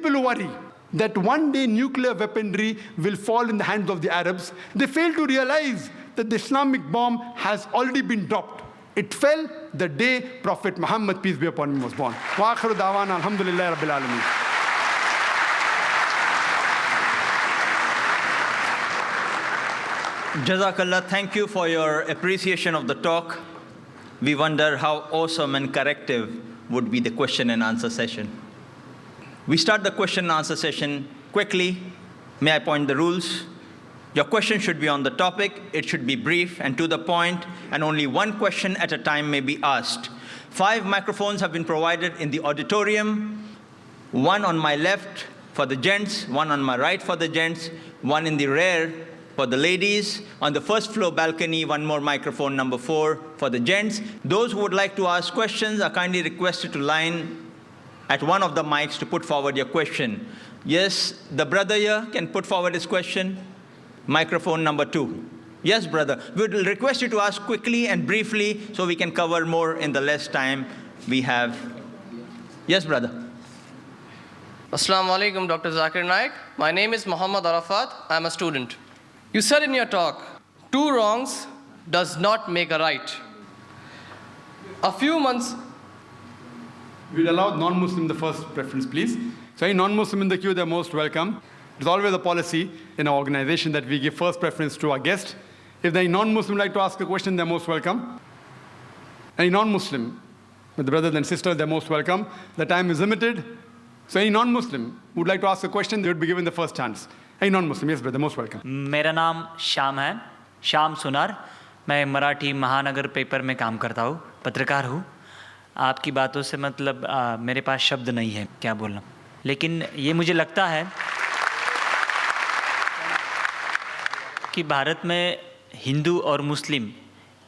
people who worry that one day nuclear weaponry will fall in the hands of the Arabs, they fail to realize that the Islamic bomb has already been dropped. It fell the day Prophet Muhammad, peace be upon him, was born. Wa akhiru da'wana alhamdulillahi rabbil alameen. Jazakallah, thank you for your appreciation of the talk. We wonder how awesome and corrective would be the question and answer session. We start the question and answer session quickly. May I point the rules? Your question should be on the topic, it should be brief and to the point, and only one question at a time may be asked. 5 microphones have been provided in the auditorium, 1 on my left for the gents, 1 on my right for the gents, 1 in the rear for the ladies. On the first floor balcony, 1 more microphone, number 4, for the gents. Those who would like to ask questions are kindly requested to line at one of the mics to put forward your question. Yes, the brother here can put forward his question. Microphone number 2. Yes, brother. We would request you to ask quickly and briefly so we can cover more in the less time we have. Yes, brother. Assalamu alaikum, Dr. Zakir Naik. My name is Muhammad Arafat. I am a student. You said in your talk, 2 wrongs does not make a right. A few months... We'll allow non-Muslim the first preference, please. So any non-Muslim in the queue, they're most welcome. It's always a policy in our organization that we give first preference to our guest. If any non-Muslim like to ask a question, they're most welcome. Any non-Muslim, with the brothers and sisters, they're most welcome. The time is limited. So any non-Muslim who would like to ask a question, they would be given the first chance. Any non-Muslim, yes brother, most welcome. मेरा नाम श्याम है, श्याम सुनार. मैं मराठी महानगर paper में काम करता हूँ, पत्रकार हूँ. आपकी बातों से मतलब मेरे पास शब्द नहीं है क्या बोलना. लेकिन ये मुझे लगता है कि भारत में हिंदू और मुस्लिम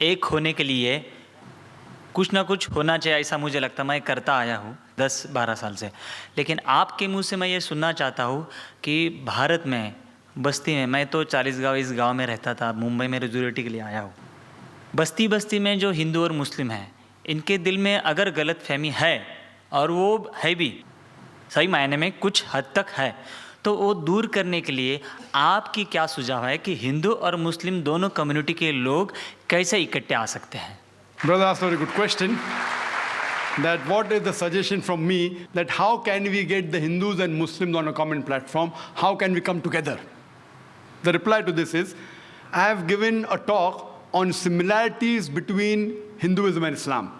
एक होने के लिए कुछ ना कुछ होना चाहिए, ऐसा मुझे लगता है. मैं करता आया हूँ 10-12 साल से. लेकिन आपके मुंह से मैं ये सुनना चाहता हूँ कि भारत में बस्ती में, मैं तो 40 गाँव इस गांव में रहता था, मुंबई में रोज़गार के लिए आया हूँ. बस्ती बस्ती में जो हिंदू और मुस्लिम हैं, इनके दिल में अगर गलत फहमी है, और वो है भी सही मायने में कुछ हद तक है, तो वो दूर करने के लिए आपकी क्या सुझाव है कि हिंदू और मुस्लिम दोनों कम्युनिटी के लोग कैसे इकट्ठे आ सकते हैं? Brother asked a very good question. That what is the suggestion from me that how can we get the Hindus and Muslims on a common platform? How can we come together? The reply to this is, I have given a talk on similarities between Hinduism and Islam.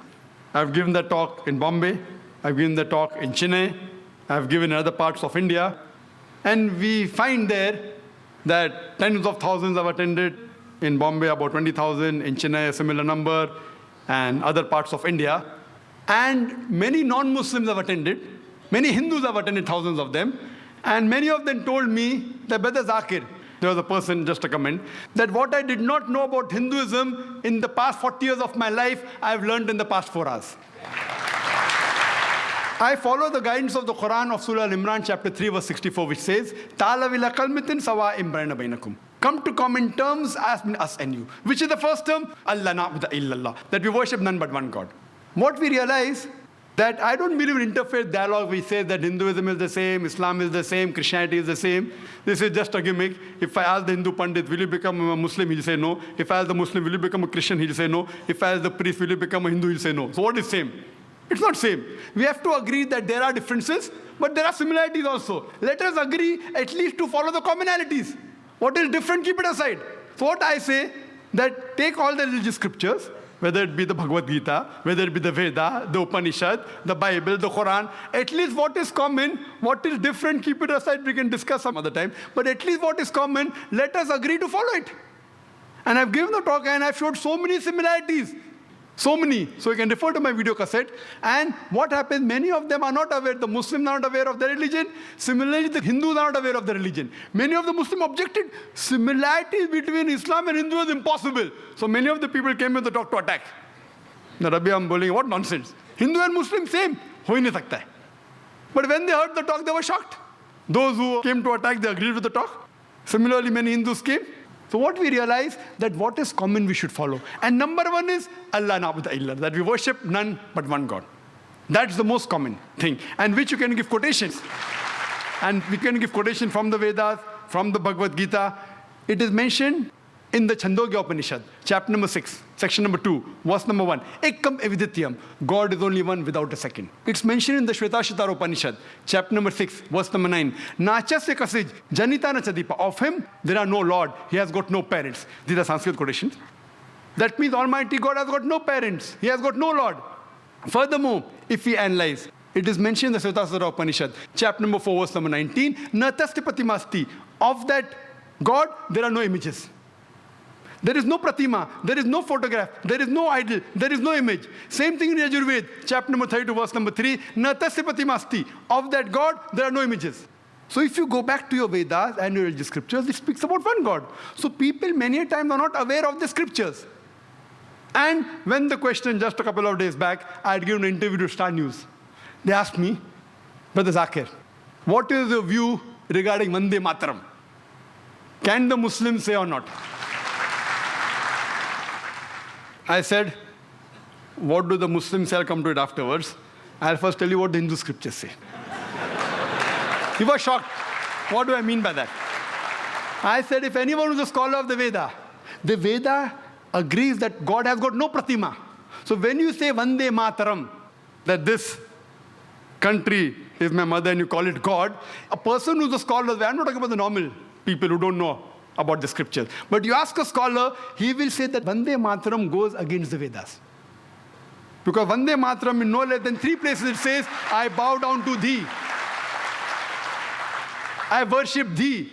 I've given that talk in Bombay. I've given the talk in Chennai. I've given in other parts of India. And we find there that tens of thousands have attended. In Bombay, about 20,000. In Chennai, a similar number. And other parts of India. And many non-Muslims have attended. Many Hindus have attended, thousands of them. And many of them told me that, Brother Zakir, there was a person, just a comment, that what I did not know about Hinduism in the past 40 years of my life, I have learned in the past 4 hours. I follow the guidance of the Quran of Surah Al-Imran, chapter 3, verse 64, which says, Ta'alaw ila kalmatin sawa'in bainakum. Come to common terms as between us and you. Which is the first term? Allah na'budu illallah. That we worship none but one God. What we realize, that I don't believe in interfaith dialogue. We say that Hinduism is the same, Islam is the same, Christianity is the same. This is just a gimmick. If I ask the Hindu Pandit, will you become a Muslim? He'll say no. If I ask the Muslim, will you become a Christian? He'll say no. If I ask the priest, will you become a Hindu? He'll say no. So what is same? It's not same. We have to agree that there are differences, but there are similarities also. Let us agree at least to follow the commonalities. What is different, keep it aside. So what I say, that take all the religious scriptures, whether it be the Bhagavad Gita, whether it be the Veda, the Upanishad, the Bible, the Quran, at least what is common, what is different, keep it aside, we can discuss some other time. But at least what is common, let us agree to follow it. And I've given the talk and I've showed so many similarities. So many. So you can refer to my video cassette. And what happens, many of them are not aware. The Muslims are not aware of their religion. Similarly, the Hindus are not aware of the religion. Many of the Muslims objected. Similarities between Islam and Hindu is impossible. So many of the people came with the talk to attack. The Rabbi, I'm bowling, what nonsense. Hindu and Muslim, same. Ho hi nahi sakta hai. But when they heard the talk, they were shocked. Those who came to attack, they agreed with the talk. Similarly, many Hindus came. So what we realize, that what is common we should follow. And number one is Allah na'budu illallah, that we worship none but one God. That's the most common thing, and which you can give quotations. And we can give quotation from the Vedas, from the Bhagavad Gita. It is mentioned in the Chandogya Upanishad, chapter number 6, section number 2, verse number 1. Ekam evidityam. God is only one without a second. It's mentioned in the Shvetashvatara Upanishad, chapter number 6, verse number 9. Nachasya kasij janita na chadipa. Of him, there are no Lord. He has got no parents. These are Sanskrit quotations. That means Almighty God has got no parents. He has got no Lord. Furthermore, if we analyze, it is mentioned in the Shvetashvatara Upanishad, chapter number 4, verse number 19. Natasti pratimasti. Of that God, there are no images. There is no pratima, there is no photograph, there is no idol, there is no image. Same thing in Yajurved, chapter number 32, verse number 3. Natasya pratimasti. Of that God, there are no images. So if you go back to your Vedas and your religious scriptures, it speaks about one God. So people many a times are not aware of the scriptures. And when the question just a couple of days back, I had given an interview to Star News. They asked me, Brother Zakir, what is your view regarding Vande Mataram? Can the Muslims say or not? I said, what do the Muslims say? I'll come to it afterwards. I'll first tell you what the Hindu scriptures say. He was shocked. What do I mean by that? I said, if anyone who's a scholar of the Veda agrees that God has got no pratima. So when you say Vande Mataram, that this country is my mother and you call it God, a person who's a scholar, I'm not talking about the normal people who don't know about the scriptures. But you ask a scholar, he will say that Vande Mataram goes against the Vedas. Because Vande Mataram in no less than 3 places it says, I bow down to thee. I worship thee.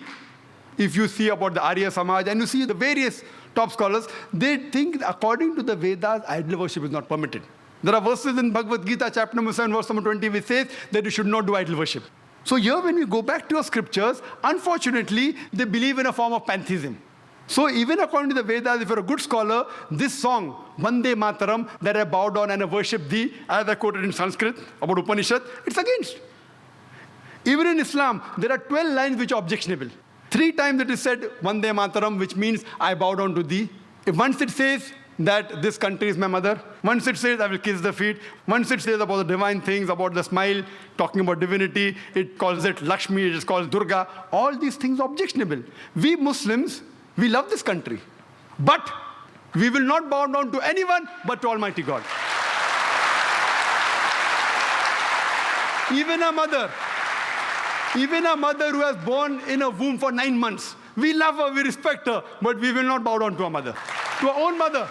If you see about the Arya Samaj and you see the various top scholars, they think according to the Vedas, idol worship is not permitted. There are verses in Bhagavad Gita, chapter number 7, verse number 20, which says that you should not do idol worship. So here when we go back to our scriptures, unfortunately, they believe in a form of pantheism. So even according to the Vedas, if you're a good scholar, this song, Vande Mataram, that I bow down and I worship thee, as I quoted in Sanskrit about Upanishad, it's against. Even in Islam, there are 12 lines which are objectionable. 3 times it is said, Vande Mataram, which means I bow down to thee. If once it says that this country is my mother, once it says I will kiss the feet, once it says about the divine things, about the smile, talking about divinity, it calls it Lakshmi, it is called Durga. All these things are objectionable. We Muslims, we love this country. But we will not bow down to anyone but to Almighty God. Even a mother who has born in a womb for 9 months, we love her, we respect her, but we will not bow down to our mother, to our own mother.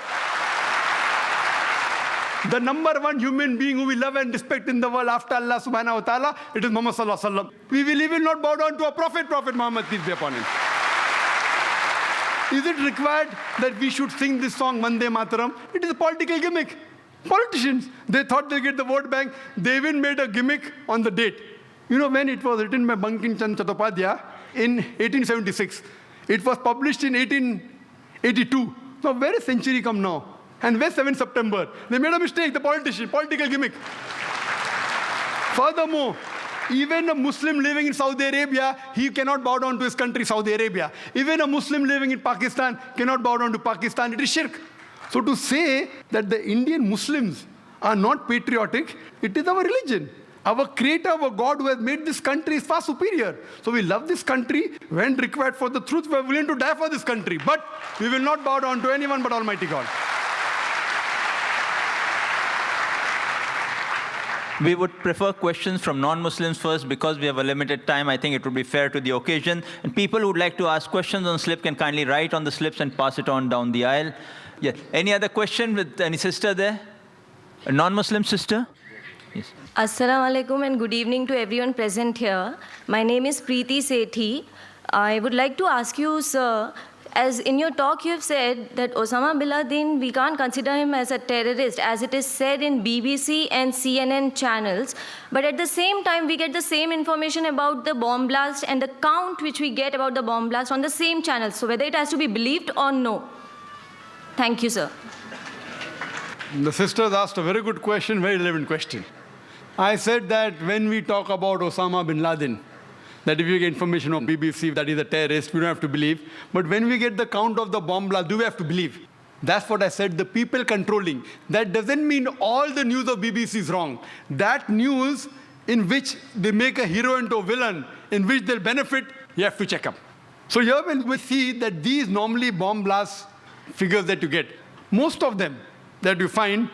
The number one human being who we love and respect in the world after Allah subhanahu wa ta'ala, it is Muhammad sallallahu alaihi wasallam. We will even not bow down to our Prophet Muhammad, peace be upon him. Is it required that we should sing this song, Vande Mataram? It is a political gimmick. Politicians, they thought they'll get the vote bank. They even made a gimmick on the date. You know when it was written by Bankim Chand Chattopadhyay in 1876. It was published in 1882. So where is century come now? And where's 7th September? They made a mistake, the political gimmick. Furthermore, even a Muslim living in Saudi Arabia, he cannot bow down to his country, Saudi Arabia. Even a Muslim living in Pakistan cannot bow down to Pakistan. It is shirk. So to say that the Indian Muslims are not patriotic, it is our religion. Our creator, our God who has made this country is far superior. So we love this country. When required for the truth, we are willing to die for this country. But we will not bow down to anyone but Almighty God. We would prefer questions from non-Muslims first because we have a limited time. I think it would be fair to the occasion. And people who would like to ask questions on the slip can kindly write on the slips and pass it on down the aisle. Yeah. Any other question with any sister there? A non-Muslim sister? Yes. Assalamu alaikum and good evening to everyone present here. My name is Preeti Sethi. I would like to ask you, sir, as in your talk you have said that Osama bin Laden, we can't consider him as a terrorist, as it is said in BBC and CNN channels. But at the same time, we get the same information about the bomb blast and the count which we get about the bomb blast on the same channels. So whether it has to be believed or no. Thank you, sir. The sisters asked a very good question, very relevant question. I said that when we talk about Osama bin Laden, that if you get information on BBC that he's a terrorist, we don't have to believe. But when we get the count of the bomb blast, do we have to believe? That's what I said, the people controlling. That doesn't mean all the news of BBC is wrong. That news in which they make a hero into a villain, in which they'll benefit, you have to check up. So here when we see that these normally bomb blast figures that you get, most of them that you find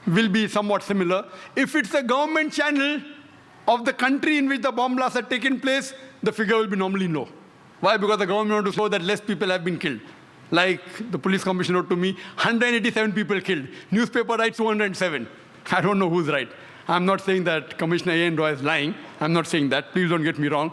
will be somewhat similar. If it's a government channel of the country in which the bomb blasts have taken place, the figure will be normally low. Why? Because the government wants to show that less people have been killed. Like the police commissioner wrote to me, 187 people killed. Newspaper writes 207. I don't know who's right. I'm not saying that Commissioner A.N. Roy is lying. I'm not saying that. Please don't get me wrong.